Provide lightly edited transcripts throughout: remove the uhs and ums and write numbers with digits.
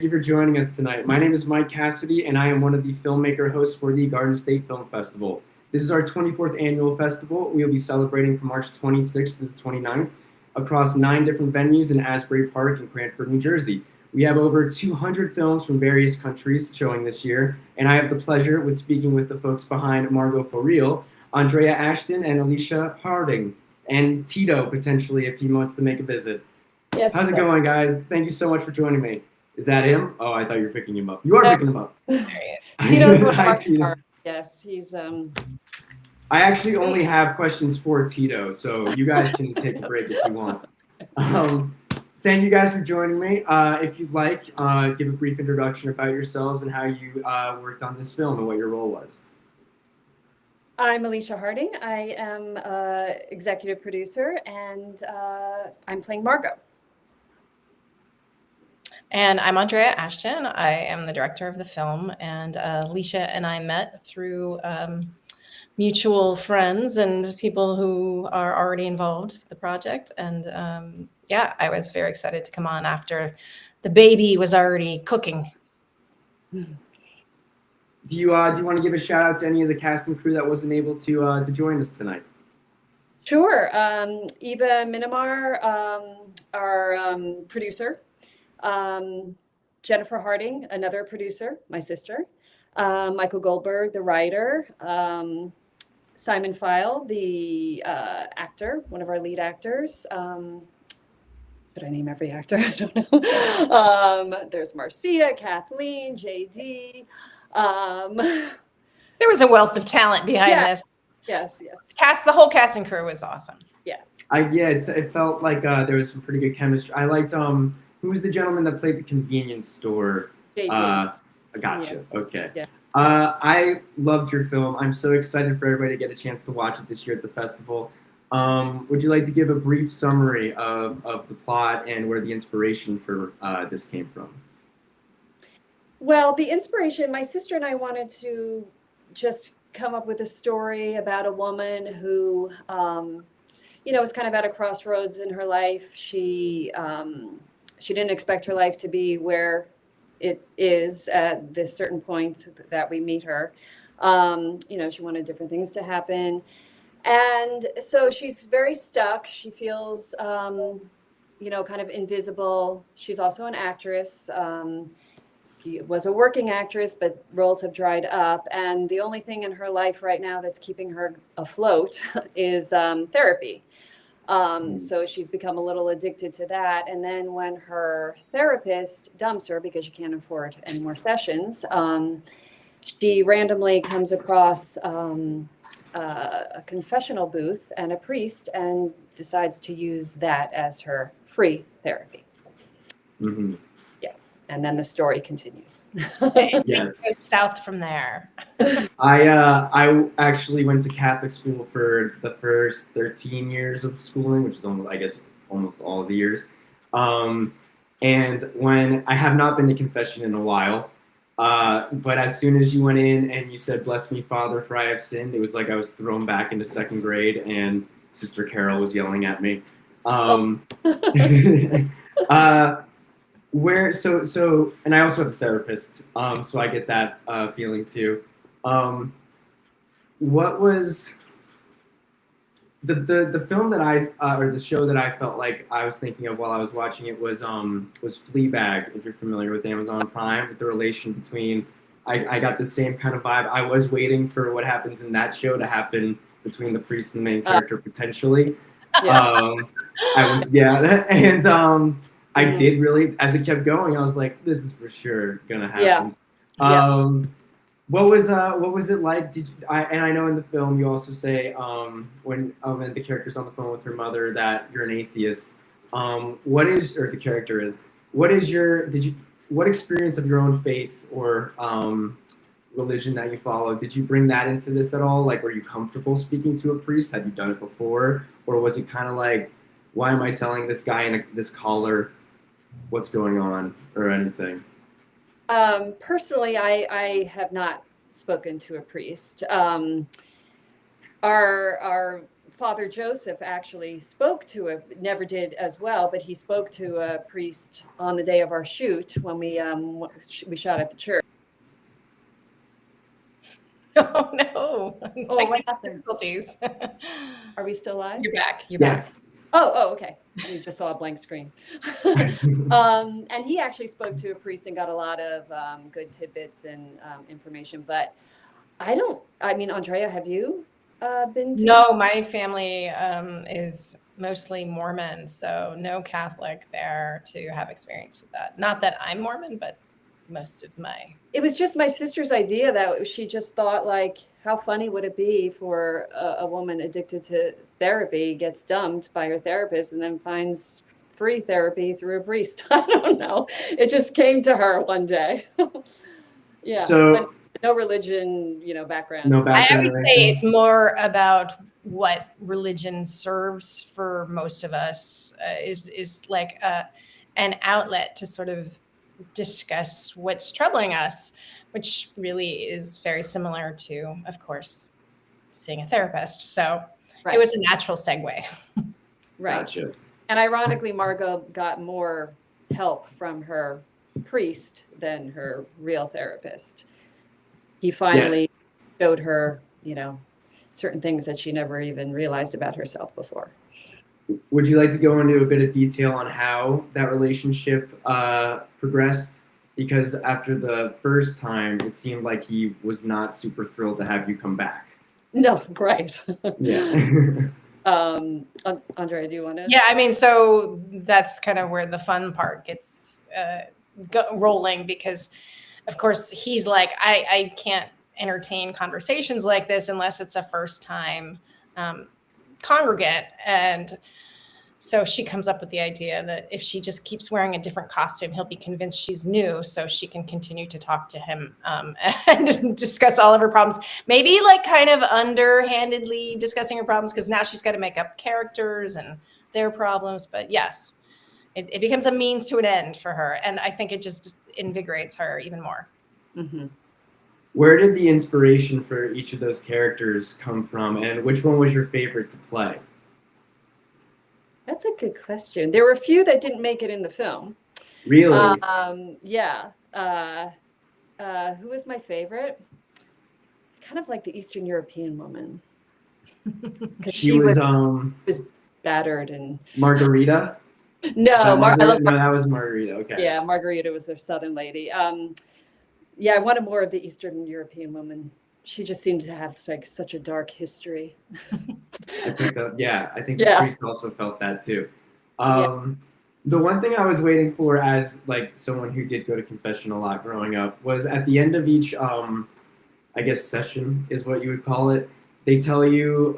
Thank you for joining us tonight. My name is Mike Cassidy, and I am one of the Filmmaker hosts for the Garden State Film Festival. This is our 24th annual festival. We will be celebrating from March 26th to the 29th across 9 different venues in Asbury Park in Cranford, New Jersey. We have over 200 films from various countries showing this year, and I have the pleasure with speaking with the folks behind Margo for Real, Andrea Ashton and Alicia Harding, and Tito, potentially, if he wants to make a visit. Yes. How's it going, guys? Thank you so much for joining me. Is that him? Oh, I thought you were picking him up. You are picking him up. He knows what Hi, our Tito. are. Yes, he's I actually only have questions for Tito, so you guys can take a break if you want. Thank you guys for joining me. If you'd like, give a brief introduction about yourselves and how you worked on this film and what your role was. I'm Alicia Harding. I am executive producer, and I'm playing Margo. And I'm Andrea Ashton. I am the director of the film, and Alicia and I met through mutual friends and people who are already involved with the project. And yeah, I was very excited to come on after the baby was already cooking. Do you want to give a shout out to any of the cast and crew that wasn't able to join us tonight? Sure. Eva Minamar, our producer. Jennifer Harding, another producer, my sister. Michael Goldberg, the writer. Simon File, the actor, one of our lead actors. Should I name every actor? I don't know. There's Marcia, Kathleen, JD. There was a wealth of talent behind this. Yes. The whole cast and crew was awesome. Yes. It felt like there was some pretty good chemistry. I liked who was the gentleman that played the convenience store? JD. Gotcha. Yeah. Okay. Yeah. I loved your film. I'm so excited for everybody to get a chance to watch it this year at the festival. Would you like to give a brief summary of the plot and where the inspiration for this came from? Well, the inspiration, my sister and I wanted to just come up with a story about a woman who, was kind of at a crossroads in her life. She didn't expect her life to be where it is at this certain point that we meet her. She wanted different things to happen. And so she's very stuck. She feels, kind of invisible. She's also an actress. She was a working actress, but roles have dried up. And the only thing in her life right now that's keeping her afloat is therapy. So she's become a little addicted to that. And then when her therapist dumps her because she can't afford any more sessions, she randomly comes across a confessional booth and a priest and decides to use that as her free therapy. Mm-hmm. Yeah. And then the story continues. Yes. Go south from there. I actually went to Catholic school for the first 13 years of schooling, which is almost all of the years. And when I have not been to confession in a while, but as soon as you went in and you said, "Bless me, Father, for I have sinned," it was like I was thrown back into 2nd grade and Sister Carol was yelling at me. And I also have a therapist, so I get that feeling too. What was the film that or the show that I felt like I was thinking of while I was watching it was Fleabag, if you're familiar with Amazon Prime, with the relation between, I got the same kind of vibe. I was waiting for what happens in that show to happen between the priest and the main character potentially. Yeah. I did really, as it kept going, I was like, this is for sure gonna happen. Yeah. What was it like? I know in the film you also say when the character's on the phone with her mother that you're an atheist. What experience of your own faith or religion that you follow? Did you bring that into this at all? Like, were you comfortable speaking to a priest? Had you done it before, or was it kind of like, why am I telling this guy in this collar what's going on or anything? Personally, I have not spoken to a priest. Our Father Joseph actually never did as well, but he spoke to a priest on the day of our shoot when we shot at the church. Oh no, Oh, what technical happened? difficulties. Are we still live? You're back. You're back. Yes. Oh, okay. We just saw a blank screen. And he actually spoke to a priest and got a lot of good tidbits and information. But Andrea, have you been to? No, my family is mostly Mormon, so no Catholic there to have experience with that. Not that I'm Mormon, but most of my. It was just my sister's idea that she just thought, like, how funny would it be for a woman addicted to therapy gets dumped by her therapist and then finds free therapy through a priest. I don't know. It just came to her one day. Yeah. So no religion, background. no I background. would or say anything? it's more about what religion serves for most of us is like an outlet to sort of discuss what's troubling us, which really is very similar to, of course, seeing a therapist. So Right. it was a natural segue. Right. Gotcha. And ironically, Margo got more help from her priest than her real therapist. He finally Yes. showed her, certain things that she never even realized about herself before. Would you like to go into a bit of detail on how that relationship progressed? Because after the first time, it seemed like he was not super thrilled to have you come back. No, right. Yeah. Andrea, do you want to? Yeah, I mean, so that's kind of where the fun part gets rolling because, of course, he's like, I can't entertain conversations like this unless it's a first time congregant. And so she comes up with the idea that if she just keeps wearing a different costume, he'll be convinced she's new so she can continue to talk to him and discuss all of her problems. Maybe like kind of underhandedly discussing her problems because now she's got to make up characters and their problems. But yes, it becomes a means to an end for her. And I think it just invigorates her even more. Mm-hmm. Where did the inspiration for each of those characters come from, and which one was your favorite to play? That's a good question. There were a few that didn't make it in the film. Really? Yeah. Who was my favorite? Kind of like the Eastern European woman. She was battered and Margarita? no, No, that was Margarita. Okay. Yeah, Margarita was a Southern lady. Yeah, I wanted more of the Eastern European woman. She just seemed to have like such a dark history. I picked up. Yeah, I think Yeah. the priest also felt that too. The one thing I was waiting for, as like someone who did go to confession a lot growing up, was at the end of each, I guess session is what you would call it. They tell you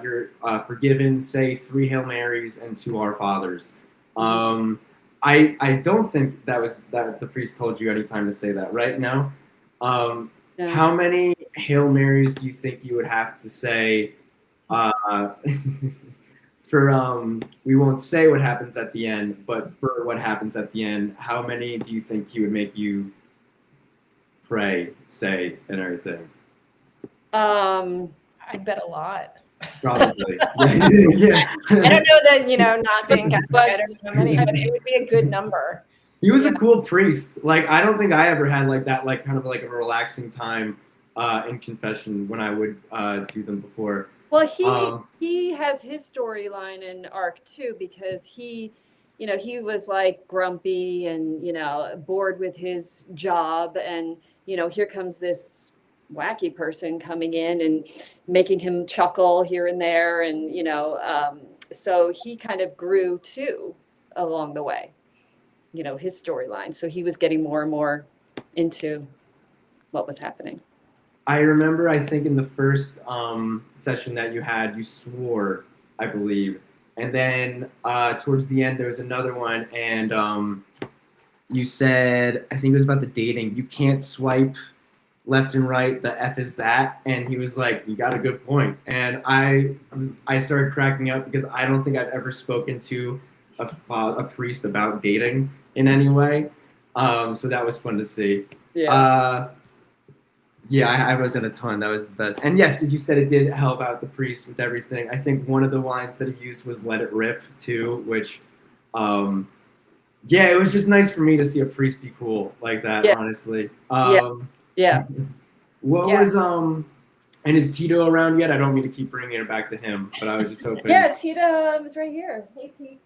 you're forgiven. Say 3 Hail Marys and 2 Our Fathers. I don't think that the priest told you any time to say that, right? No. No. How many Hail Marys do you think you would have to say? For we won't say what happens at the end, but for what happens at the end, how many do you think he would make you pray, say, and everything? I'd bet a lot. Probably. Yeah. I don't know that, not being Catholic, I don't know many, but it would be a good number. He was a cool priest. Like, I don't think I ever had like that, like kind of like a relaxing time in confession when I would do them before. Well, he has his storyline in arc too, because he was like grumpy and bored with his job, and here comes this wacky person coming in and making him chuckle here and there, and so he kind of grew too along the way, his storyline. So he was getting more and more into what was happening. I remember, I think in the first session that you had, you swore, I believe. And then towards the end, there was another one, and you said, I think it was about the dating, you can't swipe left and right, the F is that. And he was like, you got a good point. And I started cracking up because I don't think I've ever spoken to a priest about dating in any way. So that was fun to see. Yeah. Yeah, I wrote down a ton. That was the best. And yes, you said it did help out the priest with everything. I think one of the lines that he used was "Let it rip" too, which, um, yeah, it was just nice for me to see a priest be cool like that. Yeah, Honestly. yeah, yeah. What Yeah. was And is Tito around yet? I don't mean to keep bringing it back to him, but I was just hoping. Yeah, Tito is right here. Hey, T.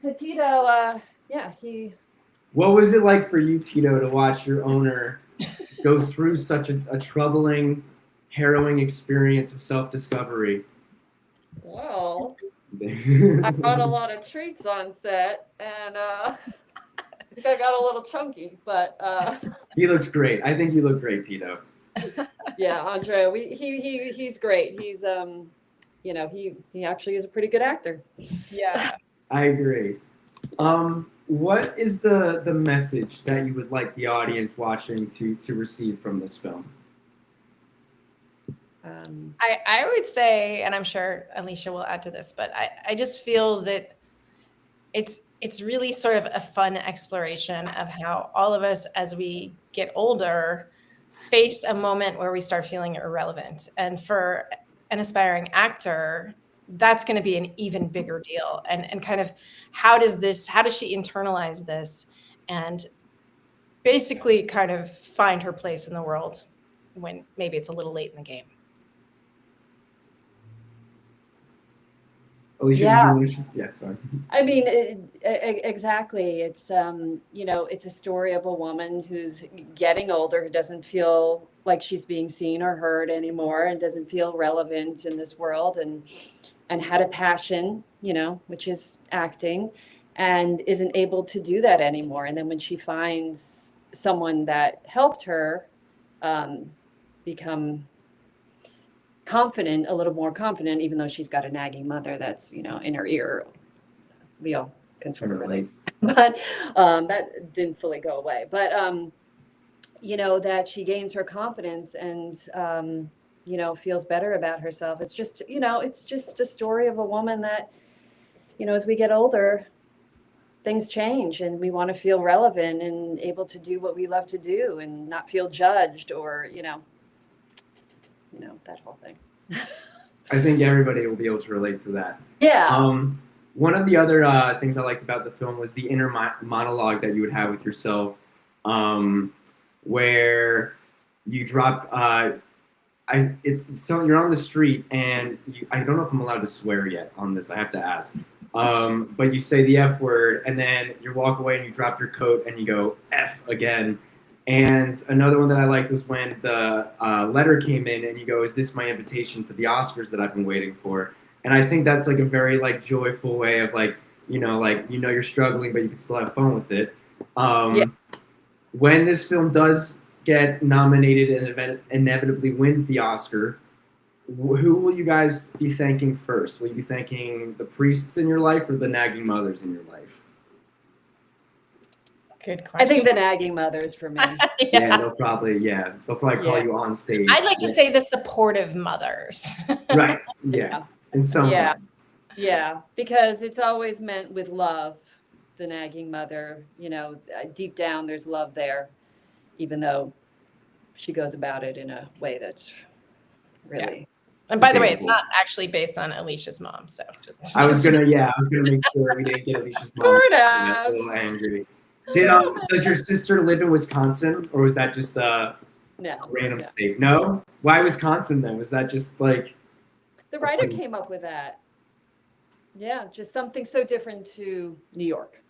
So Tito, yeah, he. What was it like for you, Tito, to watch your owner go through such a troubling, harrowing experience of self-discovery? Well, I got a lot of treats on set, and I think I got a little chunky, but He looks great. I think you look great, Tito. yeah, Andre, he's great. He's you know, he actually is a pretty good actor. Yeah. I agree. What is the message that you would like the audience watching to receive from this film? I would say, and I'm sure Alicia will add to this, but I just feel that it's really sort of a fun exploration of how all of us, as we get older, face a moment where we start feeling irrelevant. And for an aspiring actor, that's going to be an even bigger deal. And kind of how does she internalize this and basically kind of find her place in the world when maybe it's a little late in the game. Alicia, Yeah. did you yeah, sorry. I mean, exactly. It's you know, it's a story of a woman who's getting older, who doesn't feel like she's being seen or heard anymore, and doesn't feel relevant in this world, and had a passion, you know, which is acting, and isn't able to do that anymore. And then when she finds someone that helped her become confident, a little more confident, even though she's got a nagging mother that's, you know, in her ear. We all can sort of relate, but that didn't fully go away. But you know, that she gains her confidence and you know, feels better about herself. It's just, you know, it's just a story of a woman that, you know, as we get older, things change and we want to feel relevant and able to do what we love to do and not feel judged or, you know, that whole thing. I think everybody will be able to relate to that. Yeah. One of the other things I liked about the film was the inner monologue that you would have with yourself, where you drop. It's so you're on the street, and I don't know if I'm allowed to swear yet on this. I have to ask. But you say the F word, and then you walk away and you drop your coat and you go F again. And another one that I liked was when the letter came in and you go, "Is this my invitation to the Oscars that I've been waiting for?" And I think that's like a very like joyful way of like you're struggling, but you can still have fun with it. Yeah. When this film does get nominated and inevitably wins the Oscar, who will you guys be thanking first? Will you be thanking the priests in your life or the nagging mothers in your life? Good question. I think the nagging mothers for me. Yeah, they'll probably call you on stage. I'd like to say the supportive mothers. Right. Yeah. And some. Yeah, because it's always meant with love. The nagging mother, you know, deep down there's love there, even though she goes about it in a way that's really. And by the way, it's not actually based on Alicia's mom, so I was gonna make sure we didn't get Alicia's mom. A little angry. Does your sister live in Wisconsin, or was that just a random state? No? Why Wisconsin then? Was that just like the writer came up with that? Yeah, just something so different to New York.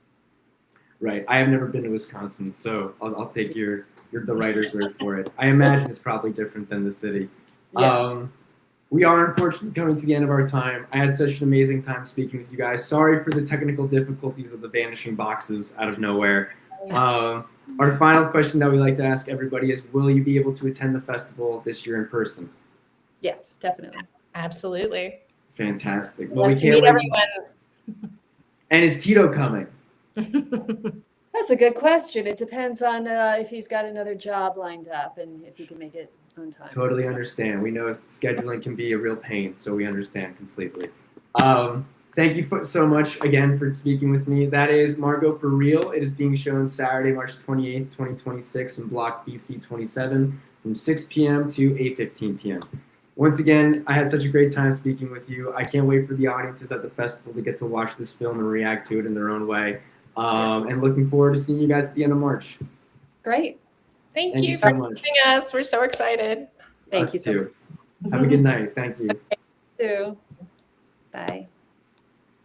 Right. I have never been to Wisconsin, so I'll take the writer's word for it. I imagine it's probably different than the city. Yes. We are unfortunately coming to the end of our time. I had such an amazing time speaking with you guys. Sorry for the technical difficulties of the vanishing boxes out of nowhere. Our final question that we like to ask everybody is, will you be able to attend the festival this year in person? Yes, definitely. Absolutely. Fantastic. Well, we can't wait. And is Tito coming? That's a good question. It depends on if he's got another job lined up and if he can make it on time. Totally understand. We know scheduling can be a real pain, so we understand completely. Thank you so much again for speaking with me. That is Margo for Real. It is being shown Saturday, March 28th, 2026 in Block BC 27 from 6 p.m. to 8:15 p.m. Once again, I had such a great time speaking with you. I can't wait for the audiences at the festival to get to watch this film and react to it in their own way. And looking forward to seeing you guys at the end of March. Great. Thank Thank you you for so much. having us. We're so excited. Thank Us you so too. Have a good night. Thank you. much. Too. Bye.